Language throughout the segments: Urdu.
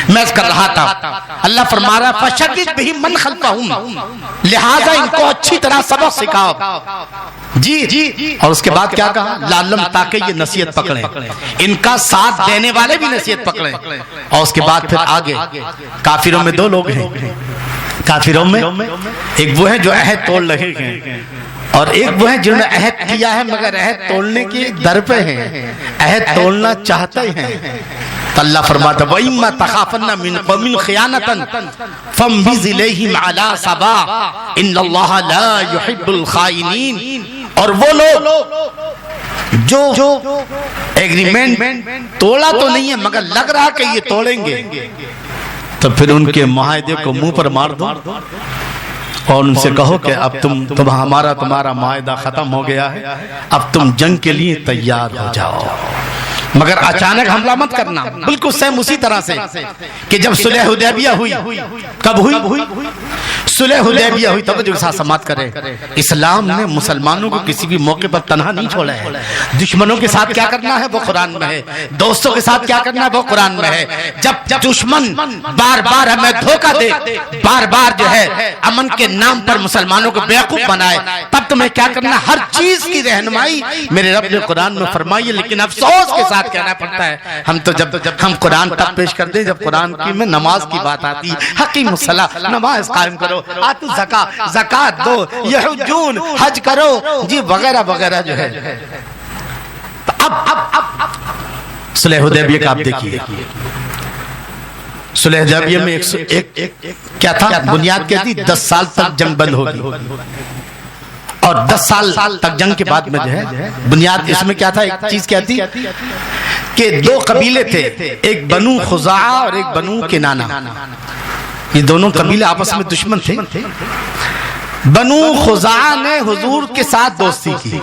میں کر رہا تھا، اللہ فرما رہا ہے فَشَدِّدْ بِهِمْ مَنْ خَلْفَهُمْ، لہذا ان کو اچھی طرح سبق سکھاؤ جی۔ اور اس کے بعد کیا کہا؟ لعلم، تاکہ یہ نصیحت پکڑیں، ان کا ساتھ دینے والے بھی نصیحت پکڑیں۔ اور اس کے بعد پھر آگے کافروں میں دو لوگ ہیں، کافروں میں ایک وہ ہے جو عہد توڑ رہے ہیں، اور ایک وہ ہے جنہوں نے عہد کیا ہے مگر عہد توڑنے کی در پہ ہیں، عہد توڑنا چاہتے ہیں۔ تو اللہ فرماتا وَإِمَّا تَخَافَنَّ مِنْ قَوْمٍ خِيَانَةً فَانبِذْ إِلَيْهِمْ عَلَىٰ سَوَاءٍ إِنَّ اللَّهَ لَا يُحِبُّ الْخَائِنِينَ۔ اور وہ لوگ جو ایگریمنٹ توڑا تو نہیں ہے مگر لگ رہا کہ یہ توڑیں گے، تو پھر ان کے معاہدے کو منہ پر مار دو اور ان سے کہو کہ اب تمہارا معاہدہ ختم ہو گیا ہے، اب تم جنگ کے لیے تیار ہو جاؤ، مگر اچانک حملہ مت کرنا۔ بالکل سیم اسی طرح سے کہ جب صلح حدیبیہ ہوئی، کب ہوئی؟ صلح حدیبیہ ہوئی۔ توجہ کے ساتھ سماعت کریں، اسلام نے مسلمانوں کو کسی بھی موقع پر تنہا نہیں چھوڑا ہے۔ دشمنوں کے ساتھ کیا کرنا ہے وہ قرآن میں ہے، دوستوں کے ساتھ کیا کرنا ہے وہ قرآن میں ہے۔ جب دشمن بار بار ہمیں دھوکہ دے، بار بار جو ہے امن کے نام پر مسلمانوں کو بیوقوف بنائے، تب تمہیں کیا کرنا؟ ہر چیز کی رہنمائی میرے رب نے قرآن میں فرمائی ہے، لیکن افسوس کے ساتھ کہنا پڑتا ہے ہم تو جب ہم قرآن تب پیش کر دیں جب قرآن کی میں نماز کی بات آتی، حقیم الصلاۃ، نماز قائم کرو، آتو زکات دو، یحجون، حج کرو جی، وغیرہ وغیرہ جو ہے۔ اب صلح حدیبیہ کا آپ دیکھیے، صلح حدیبیہ میں ایک کیا تھا؟ بنیاد کیا تھی؟ 10 سال تک جنگ بند ہوگی، اور 10 سال تک جنگ کے بعد میں جو ہے بنیاد اس میں کیا تھا؟ ایک چیز کیا تھی کہ 2 قبیلے تھے، ایک بنو خزاعہ اور ایک بنو کنانہ، یہ دونوں قبیلے آپس میں دشمن تھے۔ بنو خزاعہ نے حضور کے ساتھ دوستی کی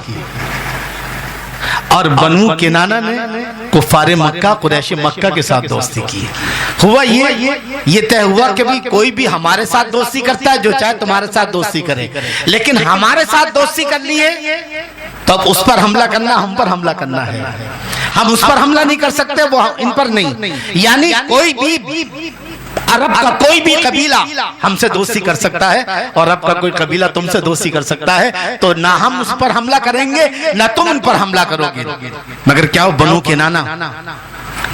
اور بنو کنانہ نے کفار مکہ، قریش مکہ کے ساتھ دوستی کی۔ ہوا یہ طے ہوا کہ کوئی بھی ہمارے ساتھ دوستی کرتا ہے جو چاہے تمہارے ساتھ دوستی کرے، لیکن ہمارے ساتھ دوستی کر لی ہے تو اب اس پر حملہ کرنا، ہم پر حملہ کرنا ہے، ہم اس پر حملہ نہیں کر سکتے، وہ ان پر نہیں۔ یعنی کوئی بھی عرب کا کوئی بھی قبیلہ ہم سے دوستی کر سکتا ہے اور عرب کا کوئی قبیلہ تم سے دوستی کر سکتا ہے، تو نہ ہم اس پر حملہ کریں گے نہ تم ان پر حملہ کرو گے۔ مگر کیا ہو، بنو کنانہ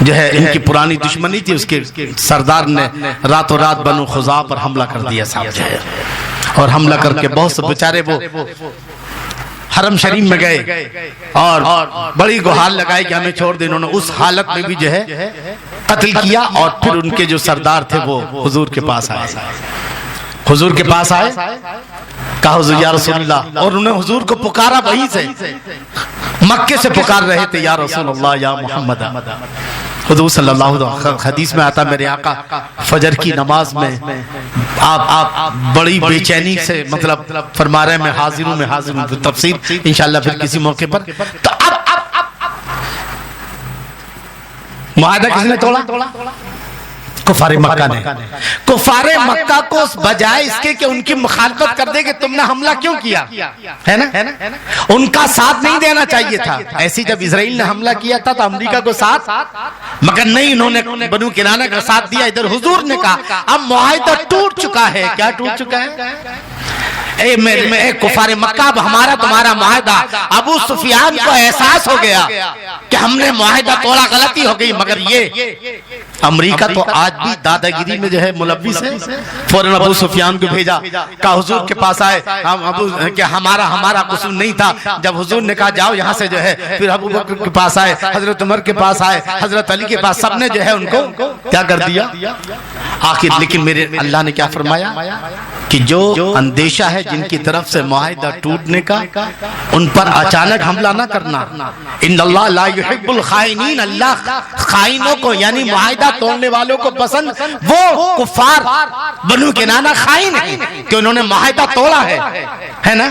جو ہے ان کی پرانی دشمنی تھی، اس کے سردار نے راتوں رات بنو خزاعہ پر حملہ کر دیا صاحب جو ہے، اور حملہ کر کے بہت سے بیچارے وہ حرم شریف میں گئے اور بڑی گہار لگائی کہ ہمیں چھوڑ دیں، انہوں نے اس حالت میں بھی جو ہے قتل کیا، اور پھر ان کے جو سردار تھے وہ حضور کے پاس آئے، حضور کے پاس آئے، کہا حضور یا رسول اللہ، اور انہوں نے حضور کو پکارا، وہیں سے مکے سے پکار رہے تھے، یا رسول اللہ یا محمد۔ حضور صلی اللہ علیہ وسلم، حدیث میں آتا میرے آقا فجر کی نماز میں آپ بڑی بے چینی سے مطلب فرما رہے ہیں میں حاضر ہوں، تفسیر انشاءاللہ پھر کسی موقع پر۔ تو اب معاہدہ کس نے توڑا؟ کفار مکہ نے۔ کفار مکہ کو بجائے اس کے کہ ان کی مخالفت کر دے کہ تم نے حملہ کیوں کیا ہے نا، ان کا ساتھ نہیں دینا چاہیے تھا۔ ایسی جب اسرائیل نے حملہ کیا تھا تو امریکہ کو ساتھ، مگر نہیں، انہوں نے بنو کنانہ کا ساتھ دیا۔ ادھر حضور نے کہا اب معاہدہ ٹوٹ چکا ہے۔ کیا ٹوٹ چکا ہے؟ اے کفار مکہ، اب ہمارا تمہارا معاہدہ۔ ابو سفیان کو احساس ہو گیا کہ ہم نے معاہدہ توڑا، غلطی ہو گئی، مگر یہ امریکہ تو آج بھی دادا گیری میں جو ہے ملوث ہے۔ فوراً ابو سفیان کو بھیجا، کہا حضور کے پاس آئے، کہ ہمارا قصور نہیں تھا۔ جب حضور نے کہا جاؤ یہاں سے جو ہے، پھر ابو بکر کے پاس آئے، حضرت عمر کے پاس آئے، حضرت علی کے پاس، سب نے جو ہے ان کو کیا کر دیا آخر۔ لیکن میرے اللہ نے کیا فرمایا کہ جو اندیشہ ہے جن کی طرف سے معاہدہ ٹوٹنے کا، ان پر اچانک حملہ نہ کرنا۔ ان اللہ لا يحب الخائنین، اللہ خائنوں کو یعنی معاہدہ توڑنے والوں کو پسند، وہ کفار بنو کنانہ خائن ہیں کہ انہوں نے معاہدہ توڑا ہے نا۔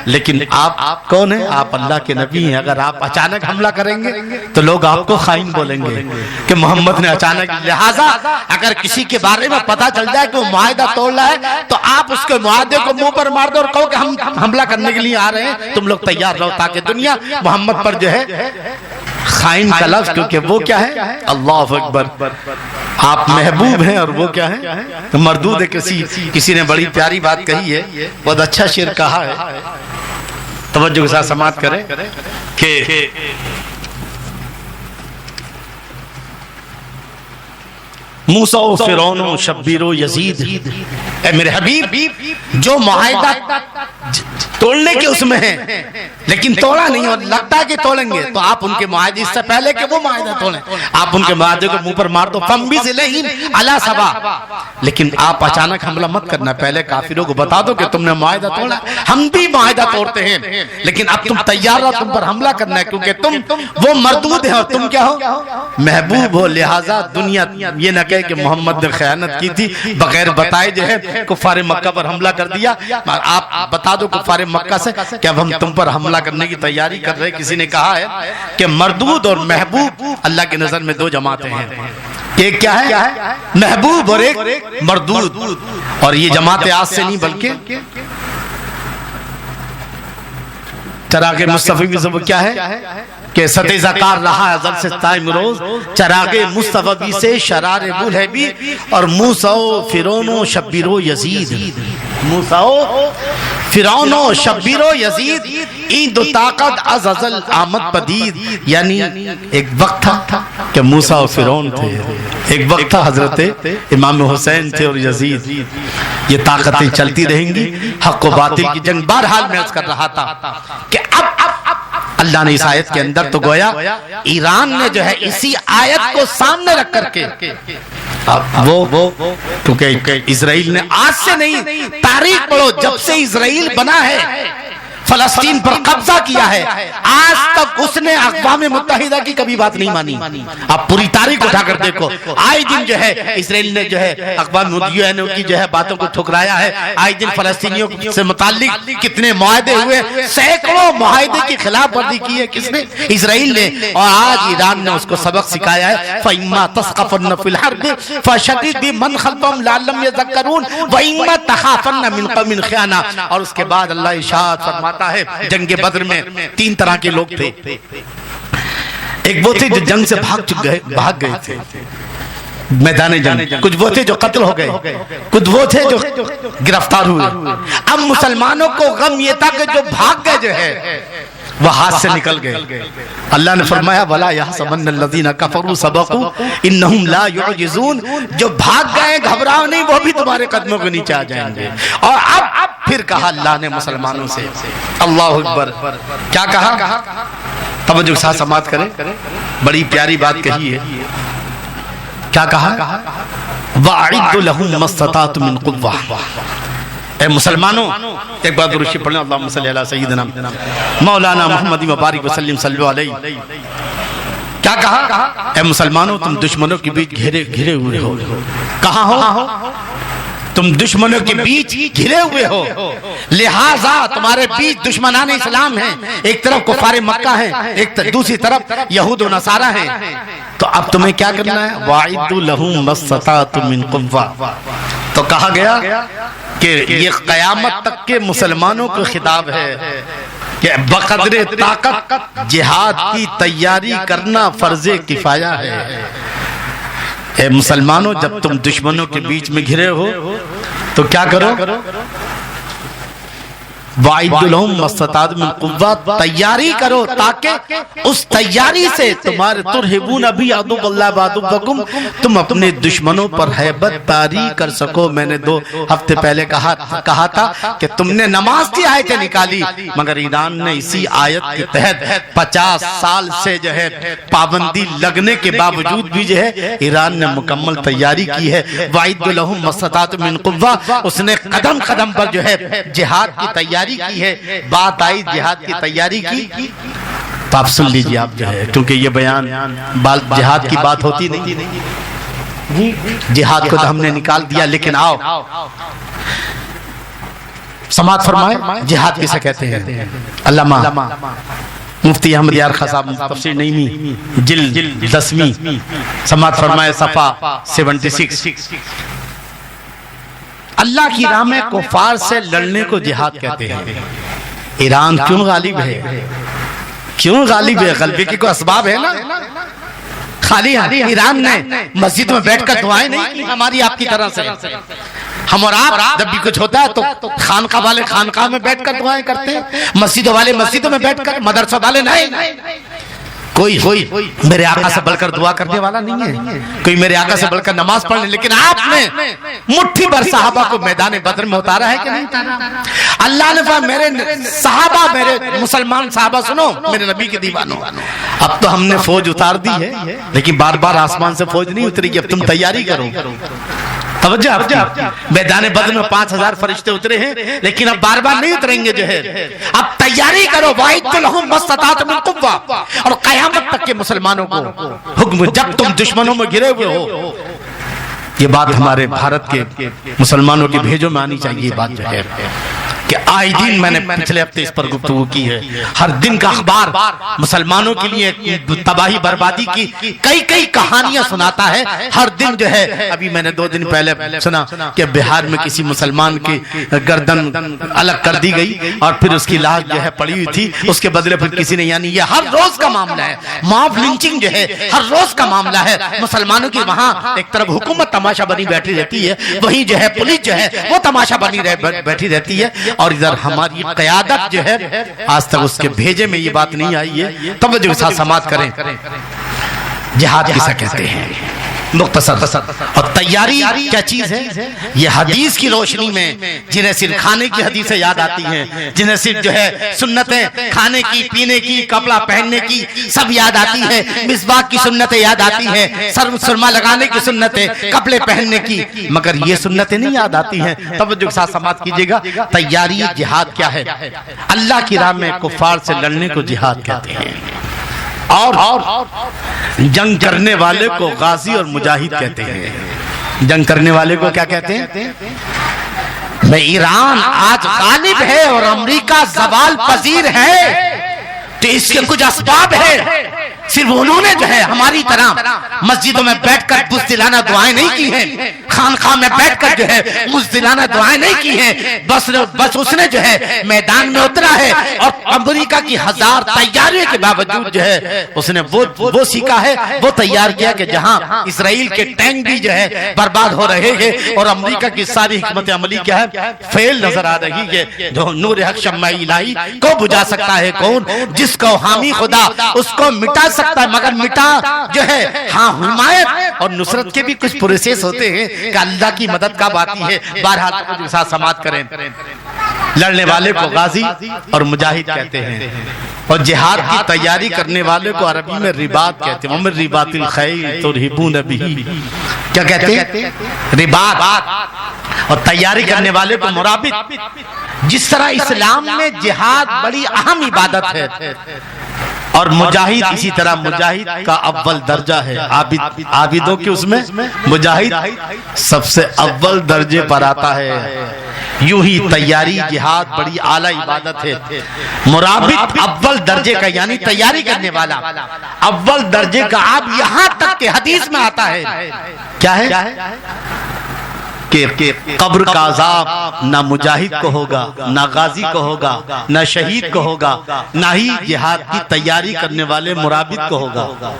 لیکن آپ کون ہیں؟ آپ اللہ کے نبی ہیں۔ اگر آپ اچانک حملہ کریں گے تو لوگ آپ کو خائن بولیں گے کہ محمد نے اچانک، لہٰذا اگر کسی کے بارے میں پتہ چل جائے کہ وہ معاہدہ توڑ رہا ہے تو آپ اس کے معاہدے کو منہ پر مار دو اور کہو کہ ہم حملہ کرنے کے لیے آ رہے ہیں، تم لوگ تیار رہو، تاکہ دنیا محمد پر جو ہے خائن کا لفظ، کیونکہ وہ کیا ہے؟ اللہ اکبر، آپ محبوب ہیں اور وہ کیا ہے؟ مردود ہے۔ کسی نے بڑی پیاری بات کہی ہے، بہت اچھا شعر کہا ہے، توجہ کے ساتھ سماعت کریں کہ موسیٰ و فرعون و شبیر و یزید، اے میرے حبیب جو معاہدہ توڑنے کے اس میں ہیں لیکن توڑا نہیں، اور لگتا ہے کہ توڑیں گے، تو آپ ان کے معاہدے سے پہلے کہ وہ معاہدہ توڑیں، آپ ان کے معاہدے کو منہ پر مار دو، فَمْبِزْ إِلَيْهِمْ عَلَى سَبَا، لیکن آپ اچانک حملہ مت کرنا، پہلے کافروں کو بتا دو کہ تم نے معاہدہ توڑا، ہم بھی معاہدہ توڑتے ہیں لیکن اب تم تیار ہو تم پر حملہ کرنا ہے، کیونکہ تم وہ مردود ہیں اور تم کیا ہو؟ محبوب ہو، لہٰذا دنیا یہ نہ کہے کہ محمد نے خیانت کی تھی، بغیر بتائے جو ہے کفار مکہ پر حملہ کر دیا۔ آپ بتا دو کفار مکہ سے کہ اب ہم تم پر حملہ کرنے کی تیاری کر رہے۔ کسی نے کہا ہے کہ مردود اور محبوب اللہ کی نظر میں دو جماعتیں ہیں، ایک کیا ہے؟ محبوب اور ایک مردود، اور یہ جماعتیں آج سے نہیں بلکہ چراغ مصطفی بھی سب کیا ہے کہ ستیزہ کار رہا ازل سے تائم روز، چراغ مصطفی سے شرار بول ہے بھی، اور موسیٰ و فرعون و شبیر و یزید، موسیٰ و فرعون و شبیر و یزید، این دو طاقت از ازل آمد پدید، یعنی ایک وقت تھا کہ موسیٰ و فرعون تھے، ایک وقت تھا حضرت امام حسین تھے اور یزید، یہ طاقتیں چلتی رہیں گی، حق و باطل کی جنگ۔ بہرحال میں عرض کر رہا تھا کہ اب اللہ نے اس آیت کے اندر تو گویا ایران نے جو ہے اسی آیت کو سامنے رکھ کر کے وہ کیونکہ اسرائیل نے آج سے نہیں، تاریخ پڑھو جب سے اسرائیل بنا ہے، فلسطین پر قبضہ کیا ہے، آج تک اس نے اقوام متحدہ کی کبھی بات نہیں مانی۔ آپ پوری تاریخ اٹھا کر دیکھو، آئے دن جو ہے اسرائیل نے جو ہے اقوام متحدہ کی جو ہے باتوں کو ٹھکرایا ہے، آئے دن فلسطینیوں سے متعلق کتنے معاہدے ہوئے، سینکڑوں معاہدے کی خلاف ورزی کی ہے کس نے؟ اسرائیل نے، اور آج ایران نے اس کو سبق سکھایا ہے۔ فَإِمَّا تَثْقَفَنَّ فِي الْحَرْبِ فَشَدِّدْ بِمَنْ خَلْفَهُمْ لَعَلَّهُمْ يَذَّكَّرُونَ وَإِمَّا تَخَافَنَّ مِنْ قَوْمٍ خِيَانَةً، اور اس کے بعد اللہ ارشاد فرماتا ہے جنگ بدر میں تین طرح کے لوگ تھے، ایک وہ تھے جو جنگ سے بھاگ گئے تھے میدان جنگ، کچھ وہ تھے جو قتل ہو گئے، کچھ وہ تھے جو گرفتار ہوئے۔ اب مسلمانوں کو غم یہ تھا کہ جو بھاگ گئے جو ہے وہ ہاتھ سے نکل گئے۔ اللہ نے فرمایا وَلَا يَحْسَبَنَّ الَّذِينَ كَفَرُوا سَبَقُوا إِنَّهُمْ لَا يُعْجِزُونَ، جو بھاگ گئے گھبراؤ نہیں، وہ بھی تمہارے قدموں کے نیچے آ جائیں گے۔ اور اب پھر کہا اللہ نے مسلمانوں سے، اللہ اکبر، کیا کہا؟ توجہ کے ساتھ سماعت کریں، بڑی پیاری بات کہی ہے، کیا کہا؟ وَأَعِدُّ لَهُمْ مَا اسْتَطَعْتُم مِّن قُوَّةٍ، اے مسلمانوں ایک بات درود شریف پڑھیں، اللہم صلی علی سیدنا مولانا محمد وبارک وسلم صلی علیہ۔ کیا کہا؟ اے مسلمانوں تم دشمنوں کے بیچ گھرے ہوئے ہو۔ کہاں ہو؟ تم دشمنوں کے بیچ گھرے ہوئے ہو، لہٰذا تمہارے بیچ دشمنان اسلام ہیں، ایک طرف کفار مکہ ہیں، ایک دوسری طرف یہود و نصارہ ہیں، تو اب تمہیں کیا کرنا ہے؟ وَأَعِدُّ لَهُم مَا اسْتَطَعْتُم مِّن قُوَّةٍ، تو کہا گیا کہ یہ قیامت تک کے مسلمانوں کو خطاب ہے کہ بقدر طاقت جہاد کی تیاری کرنا فرض کفایہ ہے۔ اے مسلمانوں جب تم دشمنوں کے بیچ میں گھرے ہو تو کیا کرو؟ وَأَعِدُّ لَهُم مَا اسْتَطَعْتُم مِّن قُوَّةٍ، تیاری کرو تاکہ اس تیاری سے تمہارے ترہبون بِهِ عَدُوَّ اللَّهِ وَعَدُوَّكُمْ، تم اپنے دشمنوں پر ہیبت طاری کر سکو۔ میں نے 2 ہفتے پہلے کہا تھا کہ تم نے نماز کی آیتیں نکالی، مگر ایران نے اسی آیت کے تحت 50 سال سے جو ہے پابندی لگنے کے باوجود بھی جو ہے ایران نے مکمل تیاری کی ہے۔ وَأَعِدُّ لَهُم مَا اسْتَطَعْتُم مِّن قُوَّةٍ، اس نے قدم قدم پر جو ہے جہاد کی تیاری کی ہے۔ بات آئی جہاد کی تیاری کی تو آپ سن لیجئے، آپ جو ہے کیونکہ یہ بیان جہاد کی بات ہوتی نہیں، جہاد کو تو ہم نے نکال دیا، لیکن آؤ سماعت فرمائے جہاد کسے کہتے ہیں۔ علامہ مفتی احمد یار خان صاحب تفسیر نعیمی جلد 10ویں، سماعت فرمائے صفحہ 76۔ اللہ کی راہ میں کفار سے لڑنے کو جہاد کہتے ہیں۔ ایران کیوں غالب ہے؟ کیوں غالب ہے؟ غلبے کی کوئی اسباب ہے نا؟ خالی ایران نے مسجد میں بیٹھ کر دعائیں نہیں کی ہماری آپ کی طرح سے. ہم اور آپ جب بھی کچھ ہوتا ہے تو خانقاہ والے خانقاہ میں بیٹھ کر دعائیں کرتے ہیں, مسجدوں والے مسجدوں میں بیٹھ کر, مدرسہ والے نہیں. کوئی میرے آقا سے بڑھ کر دعا کرنے والا نہیں ہے, کوئی میرے آقا سے بڑھ کر نماز پڑھنے. لیکن آپ نے مٹھی بھر صحابہ کو میدان بدر میں اتارا ہے کہ نہیں اتارا؟ اللہ نے فرمایا میرے صحابہ, میرے مسلمان صحابہ سنو, میرے نبی کے دیوانوں, اب تو ہم نے فوج اتار دی ہے لیکن بار بار آسمان سے فوج نہیں اترے گی, اب تم تیاری کرو. توجہ, میدان بدر میں 5000 فرشتے اترے ہیں لیکن اب بار بار نہیں اتریں گے جو ہے, اب تیاری کرو. وَأَعِدُّ لَهُم مَا اسْتَطَعْتُم مِّن قُوَّةٍ, اور قیامت تک کے مسلمانوں کو حکم, جب تم دشمنوں میں گرے ہوئے ہو. یہ بات ہمارے بھارت کے مسلمانوں کے بھیجوں میں آنی چاہیے. یہ بات جو ہے کہ آئے دن میں نے پچھلے ہفتے اس پر گفتگو کی ہے, ہر دن کا اخبار مسلمانوں کے لیے تباہی بربادی کی کئی کہانیاں سناتا ہے ہر دن جو ہے. ابھی میں نے 2 دن پہلے سنا کہ بہار میں کسی مسلمان کی گردن الگ کر دی گئی اور پھر اس کی لاش جو ہے پڑی ہوئی تھی, اس کے بدلے پھر کسی نے, یعنی یہ ہر روز کا معاملہ ہے. ماب لنچنگ جو ہے ہر روز کا معاملہ ہے مسلمانوں کی. وہاں ایک طرف حکومت تماشا بنی بیٹھی رہتی ہے, وہیں جو ہے پولیس جو ہے وہ تماشا بنی بیٹھی رہتی ہے, اور ادھر ہماری قیادت جو ہے آج تک اس کے بھیجے میں یہ بات نہیں آئی ہے. توجہ کے ساتھ سماعت کریں. جہاد کسے کہتے ہیں مختصر, اور تیاری کیا چیز ہے؟ یہ حدیث کی روشنی میں جنہیں صرف کھانے کی حدیثیں یاد آتی ہیں, جنہیں صرف جو ہے سنتیں کھانے کی, پینے کی, کپڑا پہننے کی سب یاد آتی ہیں, مسواک کی سنتیں یاد آتی ہیں, سرما لگانے کی سنتیں, کپڑے پہننے کی, مگر یہ سنتیں نہیں یاد آتی ہیں. توجہ کے ساتھ سماعت کیجئے گا. تیاری جہاد کیا ہے؟ اللہ کی راہ میں کفار سے لڑنے کو جہاد کہتے ہیں, اور جنگ کرنے والے کو غازی اور مجاہد کہتے ہیں. جنگ کرنے والے کو کیا کہتے ہیں؟ میں ایران آج غالب ہے اور امریکہ زوال پذیر ہے تو اس کے کچھ اسباب ہے. صرف انہوں نے جو ہے ہماری طرح مسجدوں میں بیٹھ کر بزدلانہ دعائیں نہیں کی ہیں, خانقاہ میں بیٹھ کر جو ہے بزدلانہ دعائیں نہیں کی ہیں. بس اس نے جو ہے میدان میں اترا ہے اور امریکہ کی 1000 تیاریوں کے باوجود جو ہے اس نے وہ سیکھا ہے, وہ تیار کیا کہ جہاں اسرائیل کے ٹینک بھی جو ہے برباد ہو رہے ہیں اور امریکہ کی ساری حکمت عملی کیا ہے فیل نظر آ رہی ہے. جو نور حق شمع الہی کو بجھا سکتا ہے کون؟ جس کو حامی خدا اس کو مٹا سکتا ہے, مگر مٹا جو ہے ہاں حمایت اور نصرت کے بھی کچھ پروسیس ہوتے ہیں کہ اللہ کی مدد کب آتی ہے. بہرحال کے ساتھ سماعت کریں. لڑنے والے کو غازی اور مجاہد کہتے ہیں, اور جہاد کی تیاری کرنے والے کو عربی میں رباط کہتے ہیں. وَمِن رِبَاطِ الْخَيْلِ تُرْهِبُونَ بِهِ, کیا کہتے ہیں؟ رباط. اور تیاری کرنے والے کو مرابط. جس طرح اسلام میں جہاد بڑی اہم عبادت ہے اور مجاہد اسی طرح مجاہد کا اول درجہ ہے. عابدوں کے اس میں مجاہد سب سے اول درجے پر آتا ہے. یوں ہی تیاری جہاد بڑی اعلیٰ عبادت ہے. مرابط اول درجے کا, یعنی تیاری کرنے والا اول درجے کا. آپ یہاں تک کہ حدیث میں آتا ہے کیا ہے کہ قبر کا عذاب نہ مجاہد کو ہوگا, نہ غازی کو ہوگا, نہ شہید کو ہوگا, نہ ہی جہاد کی تیاری کرنے والے مرابط کو ہوگا.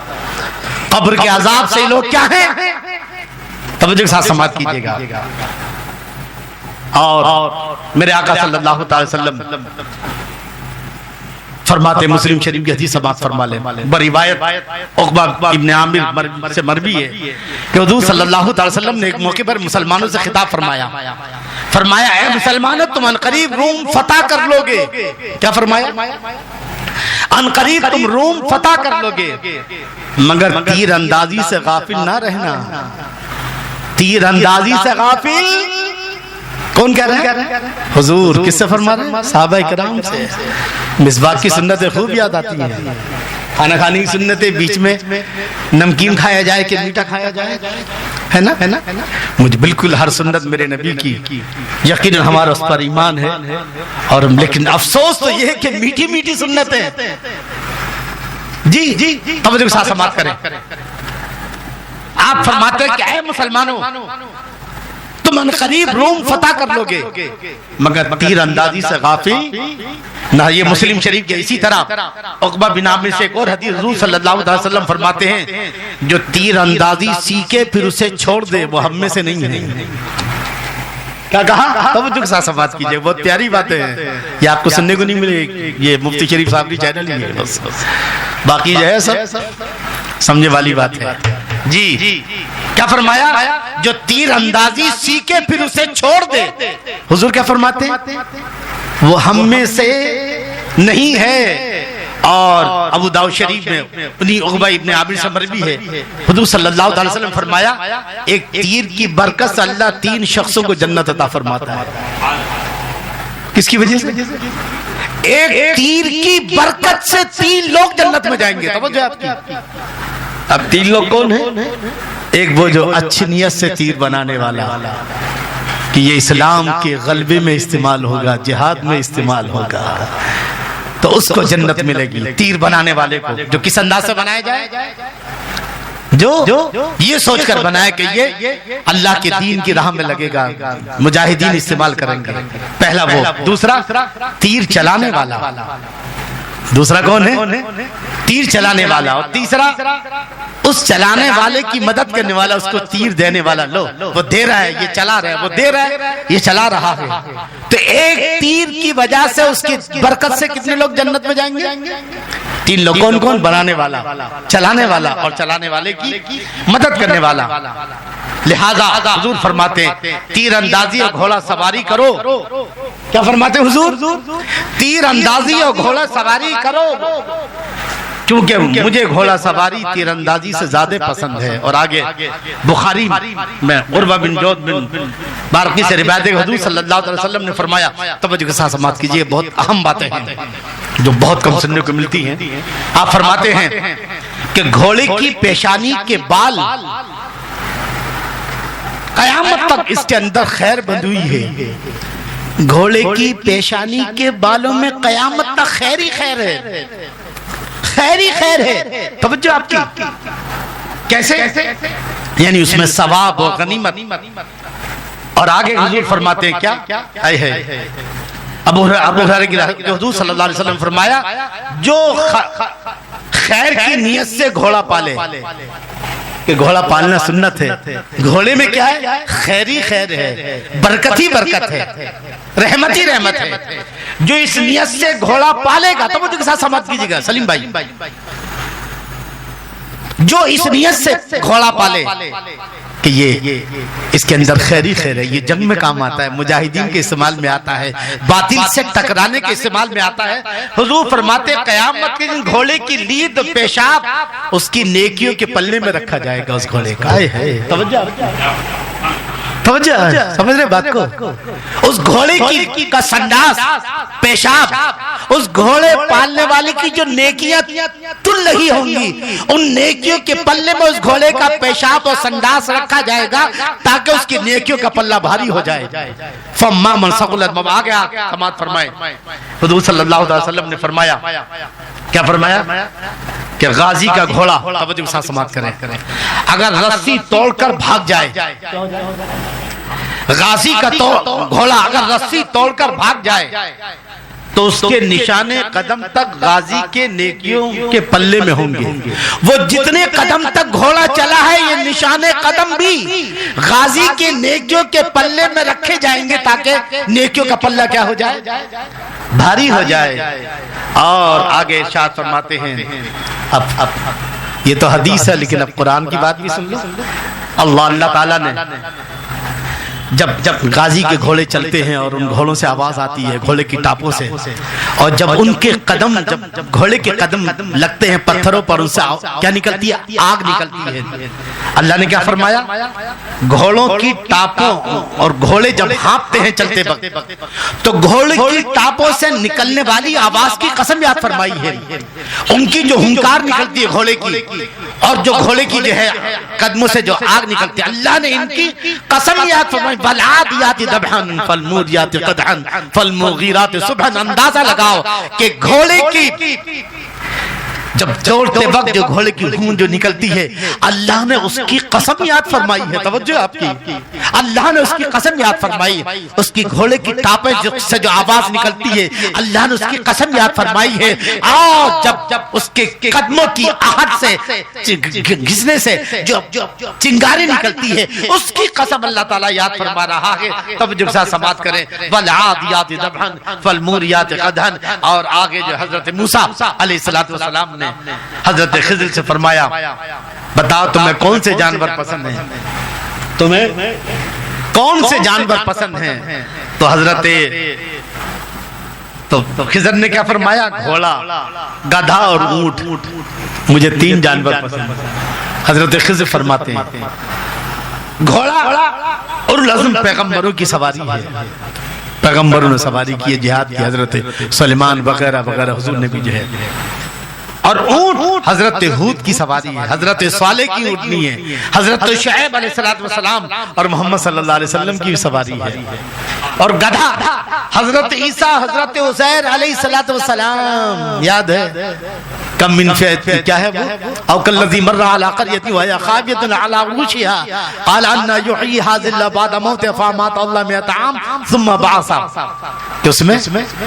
قبر کے عذاب سے لوگ کیا ہیں؟ توجہ کے ساتھ سماعت کیجئے گا. اور میرے آقا صلی اللہ تعالی وسلم فرماتے, مسلم شریف کی حدیث سماعت فرما لیں, بروایت عقبہ ابن عامر سے مروی ہے کہ حضور صلی اللہ تعالی وسلم نے ایک موقع پر مسلمانوں سے خطاب فرمایا اے مسلمانوں تم عنقریب روم فتح کر لوگے. کیا فرمایا؟ عنقریب تم روم فتح کر لوگے, مگر تیر اندازی سے غافل نہ رہنا. تیر اندازی سے غافل کون کہہ رہے ہیں؟ حضور. کس سے فرما رہے ہیں؟ صحابہ کرام سے. مسواک کی سنتیں خوب یاد آتی ہیں, کھانا کھانے کی سنتیں, بیچ میں نمکین کھایا جائے کہ میٹھا کھایا جائے, ہے نا. مجھے بالکل ہر سنت میرے نبی کی یقیناً ہمارا اس پر ایمان ہے, اور لیکن افسوس تو یہ ہے کہ میٹھی میٹھی سنتیں. جی توجہ کے ساتھ سماعت کریں. آپ فرماتے ہیں کہ اے مسلمانوں تم عنقریب روم فتح کر لو گے، مگر تیر اندازی سے غافل نہ۔ یہ مسلم شریف کے اسی طرح عقبہ بن عامر سے ایک اور حدیث حضور صلی اللہ علیہ وسلم فرماتے ہیں جو تیر اندازی سیکھے پھر اسے چھوڑ دے وہ ہم میں سے نہیں ہے۔ کیا کہا؟ توجہ کے ساتھ سماعت کیجئے، بہت پیاری باتیں ہیں، یہ آپ کو سننے کو نہیں ملے، یہ مفتی شریف صاحب کی چینل ہی ہے، بس باقی جو ہے سب سمجھے والی بات ہے۔ جی کیا فرمایا؟ جو تیر اندازی سیکھے پھر اسے چھوڑ دے، حضور کیا فرماتے ہیں؟ وہ ہم میں سے نہیں ہے۔ اور ابو داؤد شریف میں اپنی عقبہ ابن عامر سے مروی ہے، حضور صلی اللہ علیہ وسلم فرمایا ایک تیر کی برکت سے اللہ 3 شخصوں کو جنت عطا فرماتا ہے۔ کس کی وجہ سے؟ ایک تیر کی برکت سے 3 لوگ جنت میں جائیں گے۔ توجہ آپ کی۔ اب 3 لوگ کون ہیں؟ ایک وہ جو اچھی نیت سے تیر بنانے والا کہ یہ اسلام کے غلبے میں استعمال ہوگا، جہاد میں استعمال ہوگا، تو اس کو جنت ملے گی۔ تیر بنانے والے کو جو کس انداز سے بنایا جائے، جو یہ سوچ کر بنائے کہ یہ اللہ کے دین کی راہ میں لگے گا، مجاہدین استعمال کریں گے، پہلا وہ۔ دوسرا تیر چلانے والا، دوسرا کون ہے؟ تیر چلانے والا۔ اور تیسرا اس چلانے والے کی مدد کرنے والا، اس کو تیر دینے والا۔ لو وہ دے رہا ہے، یہ چلا رہا ہے، وہ دے رہا ہے، یہ چلا رہا ہے۔ تو ایک تیر کی وجہ سے اس کی برکت سے کتنے لوگ جنت میں جائیں گے؟ 3 لوگ۔ کون کون؟ بنانے والا، چلانے والا اور چلانے والے کی مدد کرنے والا۔ لہذا حضور فرماتے ہیں تیر اندازی اور گھوڑا سواری کرو۔ کیا فرماتے ہیں حضور؟ تیر اندازی اور گھوڑا سواری کرو، کیونکہ مجھے گھوڑا سواری تیر اندازی سے زیادہ پسند ہے۔ اور آگے بخاری میں عروہ بن جود بن بارقی سے روایت ہے، حضور صلی اللہ علیہ وسلم نے فرمایا، توجہ کے ساتھ سماعت کیجئے، بہت اہم باتیں ہیں جو بہت کم سننے کو ملتی ہیں۔ آپ فرماتے ہیں کہ گھوڑے کی پیشانی کے بال قیامت تک اس کے اندر خیر بندوئی ہے۔ گھوڑے کی پیشانی کے بالوں میں قیامت تک خیر ہی خیر ہے، خیر ہی خیر ہے۔ توجہ آپ کی۔ کیسے؟ یعنی اس میں ثواب اور غنیمت۔ اور آگے حضور فرماتے ہیں کیا؟ ابو ہریرہ کی روایت جو حضور صلی اللہ علیہ وسلم فرمایا جو خیر کی نیت سے گھوڑا پالے، کہ گھوڑا پالنا سنت ہے، گھوڑے میں کیا ہے؟ خیر ہی خیر ہے، برکت ہی برکت ہے، رحمت ہی رحمت ہے۔ جو اس نیت سے گھوڑا پالے گا، تو مجھے کے ساتھ سماعت کیجئے گا سلیم بھائی، جو اس نیت سے گھوڑا پالے کہ یہ اس کے اندر خیر ہی خیر ہے، یہ جنگ میں کام آتا ہے، مجاہدین کے استعمال میں آتا ہے، باطل سے ٹکرانے کے استعمال میں آتا ہے۔ حضور فرماتے قیامت کے دن گھوڑے کی لید پیشاب اس کی نیکیوں کے پلے میں رکھا جائے گا، اس گھوڑے کا۔ توجہ سمجھ رہے بات کو؟ اس گھوڑے کا سنداس پیشاب اس گھوڑے پالنے والے کی جو نیکیاں تل رہی ہوں گی، ان نیکیوں کے پلے میں اس گھوڑے کا پیشاب اور سنداس رکھا جائے گا تاکہ اس کی نیکیوں کا پلہ بھاری ہو جائے۔ فَمَّا مَنْ ثَقُلَتْ موَازِينُهُ، آگے سماعت فرمائے حضور صلی اللہ علیہ وسلم نے فرمایا، کیا فرمایا؟ کہ غازی کا گھوڑا، توجہ کے ساتھ سماعت کریں، اگر رسی توڑ کر بھاگ جائے، غازی کا گھوڑا اگر رسی توڑ کر بھاگ جائے تو اس کے نشان قدم تک غازی کے نیکیوں کے پلے میں ہوں گے۔ وہ جتنے قدم تک گھوڑا چلا ہے یہ نشان قدم بھی غازی کے نیکیوں کے پلے میں رکھے جائیں گے تاکہ نیکیوں کا پلہ کیا ہو جائے؟ بھاری ہو جائے۔ اور آگے ارشاد فرماتے ہیں، اب یہ تو حدیث ہے لیکن اب قرآن کی بات بھی سن لو۔ اللہ تعالیٰ نے جب غازی کے گھوڑے چلتے ہیں اور ان گھوڑوں سے آواز آتی ہے، گھوڑے کی ٹاپوں سے، اور جب ان کے قدم، جب گھوڑے کے قدم لگتے ہیں پتھروں پر، ان سے کیا نکلتی ہے؟ آگ نکلتی ہے۔ اللہ نے کیا فرمایا؟ گھوڑوں کی ٹاپوں، اور گھوڑے جب ہانپتے ہیں چلتے وقت تو گھوڑے کی ٹاپوں سے نکلنے والی آواز کی قسم یاد فرمائی ہے۔ ان کی جو ہنکار نکلتی ہے گھوڑے کی، اور جو گھوڑے کی جو ہے قدموں سے جو آگ نکلتی ہے، اللہ نے ان کی قسم یاد فرمائی، وَالْعَادِيَاتِ ضَبْحًا فَالْمُورِيَاتِ قَدْحًا فَالْمُغِيرَاتِ صُبْحًا۔ اندازہ لگاؤ کہ گھوڑے کی جب دوڑتے وقت جو گھوڑے کی خون جو نکلتی ہے اللہ نے اس کی قسم یاد فرمائی ہے. توجہ آپ کی, اللہ نے اس کی قسم یاد فرمائی. اس کی گھوڑے کی ٹاپیں سے جو آواز نکلتی ہے اللہ نے اس کی قسم یاد فرمائی ہے. اور جب اس کے قدموں کی آہٹ سے گھسنے سے جو چنگاری نکلتی ہے اس کی قسم اللہ تعالیٰ یاد فرما رہا ہے. توجہ کے ساتھ سماعت کریں. وَالْعَادِيَاتِ ضَبْحًا فَالْمُورِيَاتِ قَدْحًا. اور آگے جو حضرت موسیٰ علیہ السلام نے حضرت خضر سے فرمایا بتاؤ تمہیں کون سے جانور پسند ہیں, تمہیں کون سے جانور پسند ہیں؟ تو حضرت خضر نے کیا فرمایا؟ گھوڑا, گدھا اور اونٹ. مجھے 3 جانور پسند ہیں. حضرت خضر فرماتے ہیں گھوڑا اور لازم پیغمبروں کی سواری ہے, پیغمبروں نے سواری کی, جہاد کی, حضرت سلیمان وغیرہ وغیرہ حضور نے بھی جو ہے. اور اونٹ حضرت ہود کی سواری ہے, حضرت صالح کی اونٹنی ہے, حضرت شعیب علیہ السلام اور محمد صلی اللہ علیہ وسلم کی سواری ہے. اور گدھا حضرت عیسیٰ, حضرت عزیر علیہ السلام. یاد ہے کم من فئة کیا ہے وہ؟ او کالذی مر علی قریۃ وہی خاویۃ علی عروشها قال ان یحیی هذه الله بعد موتها فامات الله 100 عام ثم بعث. کہ اس میں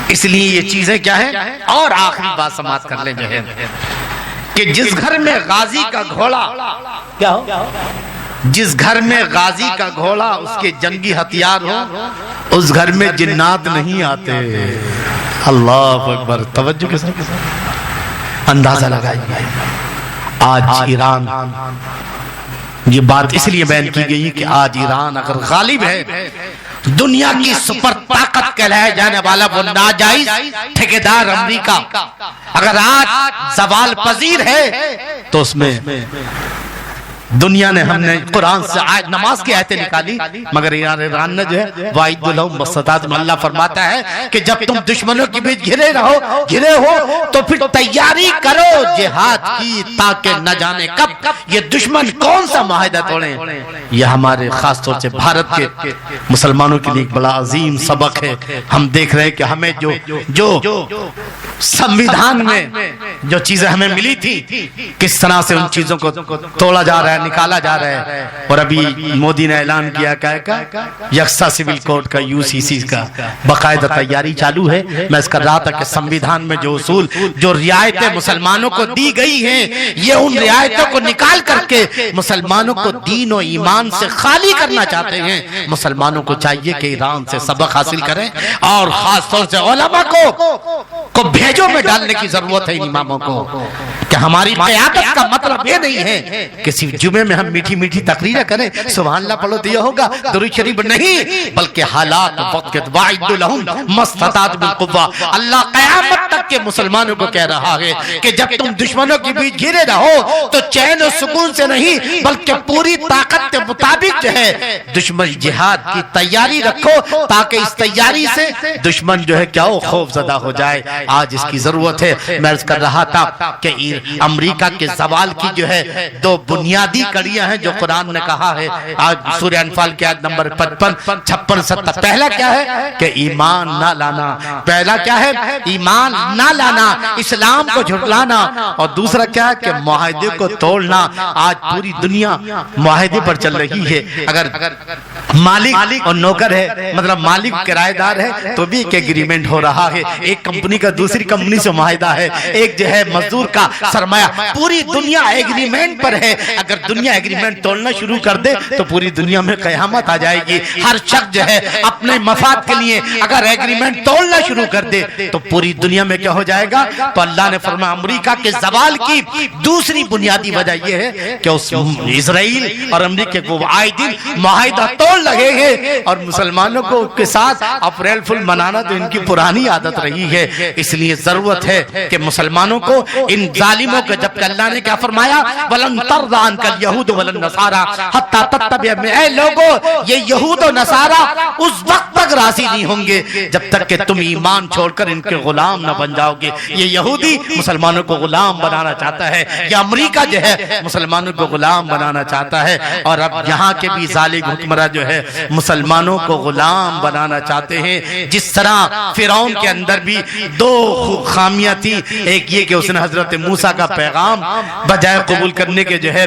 اس لیے یہ چیزیں کیا ہیں. اور آخری بات سماعت کر لیں جو ہے کہ جس گھر میں غازی کا گھوڑا کیا ہو, جس گھر میں غازی کا گھوڑا اس کے جنگی ہتھیار ہو اس گھر میں جنات نہیں آتے. اللہ اکبر. توجہ کے ساتھ اندازہ لگائیے. آج ایران, یہ بات اس لیے بیان کی گئی کہ آج ایران اگر غالب ہے دنیا کی سپر طاقت کہلائے جانے والا وہ ناجائز ٹھیکیدار امریکہ اگر آج زوال پذیر ہے تو اس میں دنیا نے, ہم نے قرآن سے نماز کی آیتیں نکالی مگر ایران نے جو ہے وَأَعِدُّوا لَهُم مَا اسْتَطَعْتُمْ. اللہ فرماتا ہے کہ جب تم دشمنوں کے بیچ گھرے ہو تو پھر تیاری کرو جہاد کی تاکہ نہ جانے کب یہ دشمن کون سا معاہدہ توڑیں. یہ ہمارے خاص طور سے بھارت کے مسلمانوں کے لیے ایک بڑا عظیم سبق ہے. ہم دیکھ رہے ہیں کہ ہمیں جو سمویدھان میں جو چیزیں ہمیں ملی تھی کس طرح سے ان چیزوں کو توڑا جا رہا ہے, نکالا جا رہا ہے. اور ابھی مودی نے اعلان کیا کہ یکساں سول کوڈ کا UCC کا باقاعدہ تیاری چالو ہے. میں اس کر رہا تھا کہ سمویدھان میں جو اصول جو رعایتیں مسلمانوں کو دی گئی ہیں یہ ان رعایتوں کو نکال کر کے مسلمانوں کو دین و ایمان سے خالی کرنا چاہتے ہیں. مسلمانوں کو چاہیے کہ ایران سے سبق حاصل کریں اور خاص طور سے علماء کو بھیجوں میں ڈالنے کی ضرورت ہے. اماموں کو کہ ہماری قیادت کا مطلب یہ نہیں ہے کہ صرف جمعے میں ہم میٹھی میٹھی تقریر کریں سبحان اللہ پڑھو تو یہ ہوگا, درود شریف نہیں, بلکہ حالات وقت کے وَأَعِدُّوا لَهُم مَا اسْتَطَعْتُم مِّن قُوَّةٍ. اللہ قیامت تک کے مسلمانوں کو کہہ رہا ہے کہ جب تم دشمنوں کے بیچ گھرے رہو تو چین و سکون سے نہیں بلکہ پوری طاقت کے مطابق جو ہے دشمن جہاد کی تیاری رکھو تاکہ اس تیاری سے دشمن جو ہے کیا ہو خوف زدہ ہو جائے. آج اس کی ضرورت ہے. میں عرض کر رہا تھا کہ امریکہ کے زوال کی جو ہے 2 بنیادی کڑیاں ہیں جو قرآن نے کہا ہے. آج سورہ انفال کی آیت نمبر 55, 56, 57. پہلا کیا ہے کہ ایمان نہ لانا. پہلا کیا ہے ایمان نہ لانا, اسلام کو جھٹلانا. اور دوسرا کیا ہے کہ معاہدے کو توڑنا. آج پوری دنیا معاہدے پر چل رہی ہے. اگر مالک اور نوکر ہے مطلب مالک کرایہ دار ہے تو بھی ایک ایگریمنٹ ہو رہا ہے. ایک کمپنی کا دوسری کمپنی سے معاہدہ ہے, ایک جو ہے مزدور کا سرمایہ. پوری دنیا ایگریمنٹ پر ہے. اگر دنیا ایگریمنٹ توڑنا شروع کر دے تو پوری دنیا میں قیامت آ جائے گی. ہر شخص جو ہے اپنے مفاد کے لیے اگر ایگریمنٹ توڑنا شروع کر دے تو پوری دنیا میں کیا ہو جائے گا. تو اللہ نے فرمایا امریکہ کے زوال کی دوسری بنیادی وجہ یہ ہے کہ اس اسرائیل اور امریکہ کو آئے دن معاہدہ توڑ لگے ہیں اور مسلمانوں کو کے ساتھ اپریل فل منانا تو ان کی پرانی عادت رہی ہے. اس لیے ضرورت ہے کہ مسلمانوں کو ان ظالموں کو جبکہ اللہ نے کیا فرمایا وَلَن تَرْضَ عَنْكَ الْيَهُودُ وَلَا النَّصَارَىٰ حَتَّىٰ تَتَّبِعَ مِلَّتَهُمْ. اے لوگو یہ یہود و نصارہ اس وقت تک راضی نہیں ہوں گے جب تک کہ تم ایمان چھوڑ کر ان کے غلام نہ بن جاؤ گے. یہ یہودی مسلمانوں کو غلام بنانا چاہتا ہے, یہ امریکہ جو ہے مسلمانوں کو غلام بنانا چاہتا ہے. اور اب یہاں کے بھی ظالم حکمراں جو ہے مسلمانوں کو غلام بنانا چاہتے ہیں. جس طرح فرعون کے اندر بھی 2 خامیاں تھی, ایک یہ کہ اس نے حضرت موسیٰ کا پیغام بجائے قبول کرنے کے جو ہے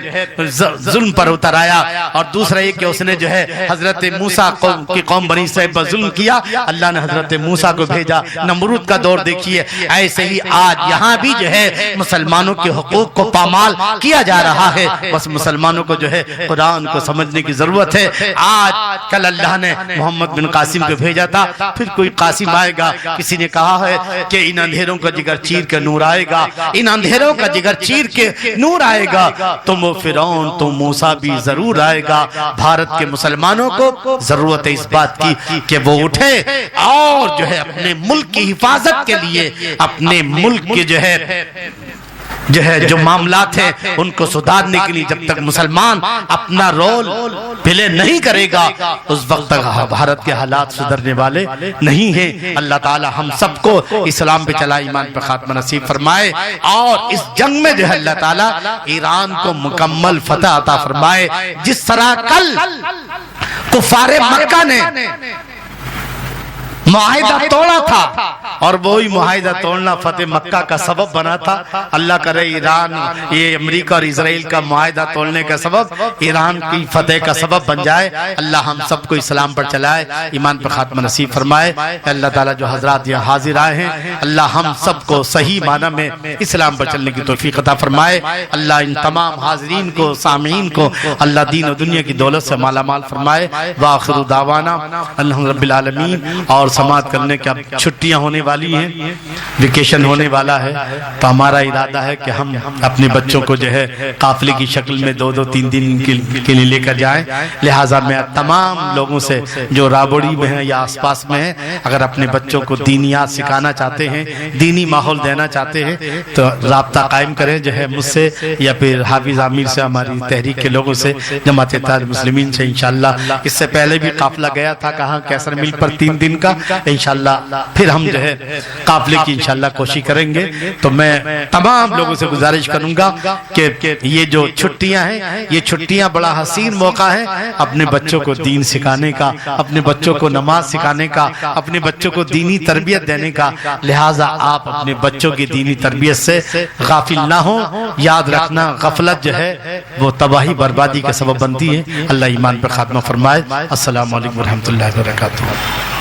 ظلم پر اتر آیا، اور دوسرا یہ کہ اس نے جو ہے حضرت موسیٰ کی قوم بنی اسرائیل پر ظلم کیا، اللہ نے حضرت موسیٰ کو بھیجا۔ نمرود کا دور دیکھیے، ایسے ہی آج یہاں بھی جو ہے مسلمانوں کے حقوق کو پامال کیا جا رہا ہے۔ بس مسلمانوں کو جو ہے قرآن کو سمجھنے کی ضرورت ہے۔ آج کل اللہ نے محمد بن قاسم کو بھیجا تھا، پھر کوئی قاسم آئے گا۔ کسی نے کہا ہے کہ ان اندھیروں کا جگر چیر کے نور آئے گا، ان اندھیروں کا جگر چیر کے نور آئے گا، تم وہ فرعون تم موسیٰ بھی ضرور آئے گا۔ بھارت کے مسلمانوں کو ضرورت ہے اس بات کی کہ وہ اٹھے اور جو ہے اپنے ملک کی حفاظت کے لیے، اپنے ملک کے جو معاملات ہیں ان کو سدھارنے کے لیے جب تک مسلمان اپنا رول پلے نہیں کرے گا، اس وقت تک بھارت کے حالات سدھرنے والے نہیں ہیں۔ اللہ تعالی ہم سب کو اسلام پہ چلا ایمان پہ خاتمہ نصیب فرمائے، اور اس جنگ میں جو ہے اللہ تعالی ایران کو مکمل فتح عطا فرمائے۔ جس طرح کل کفار مکہ نے معاہدہ توڑا تھا، اور وہی معاہدہ توڑنا فتح مکہ کا سبب بنا تھا، اللہ کرے ایران یہ امریکہ اور اسرائیل کا معاہدہ توڑنے کا سبب ایران کی فتح کا سبب بن جائے۔ اللہ ہم سب کو اسلام پر چلائے، ایمان پر خاتمہ نصیب فرمائے۔ اللہ تعالیٰ جو حضرات یہاں حاضر آئے ہیں، اللہ ہم سب کو صحیح معنی میں اسلام پر چلنے کی توفیق عطا فرمائے۔ اللہ ان تمام حاضرین کو، سامعین کو اللہ دین و دنیا کی دولت سے مالا مال فرمائے۔ وآخر دعوانا الحمد رب العالمین۔ اور سماعت کرنے کے اب چھٹیاں ہونے والی ہیں، ویکیشن ہونے والا ہے، تو ہمارا ارادہ ہے کہ ہم اپنے بچوں کو جو ہے قافلے کی شکل میں 2-3 دن کے لیے لے کر جائیں۔ لہٰذا میں تمام لوگوں سے جو رابڑی میں ہیں یا آس پاس میں ہیں، اگر اپنے بچوں کو دینیات سکھانا چاہتے ہیں، دینی ماحول دینا چاہتے ہیں، تو رابطہ قائم کریں جو ہے مجھ سے یا پھر حافظ عامر سے، ہماری تحریک کے لوگوں سے، جماعت اتحاد المسلمین سے انشاءاللہ۔ اس سے پہلے بھی قافلہ گیا تھا کہاں، کیسر مل پر 3 دن کا، انشاءاللہ پھر ہم جو ہے قافلے کی انشاءاللہ کوشش کریں گے۔ تو میں تمام لوگوں سے گزارش کروں گا کہ یہ جو چھٹیاں ہیں، یہ چھٹیاں بڑا حسین موقع ہے اپنے بچوں کو دین سکھانے کا، اپنے بچوں کو نماز سکھانے کا، اپنے بچوں کو دینی تربیت دینے کا۔ لہٰذا آپ اپنے بچوں کی دینی تربیت سے غافل نہ ہوں۔ یاد رکھنا غفلت جو ہے وہ تباہی بربادی کا سبب بنتی ہے۔ اللہ ایمان پر خاتمہ فرمائے۔ السلام علیکم ورحمۃ اللہ وبرکاتہ۔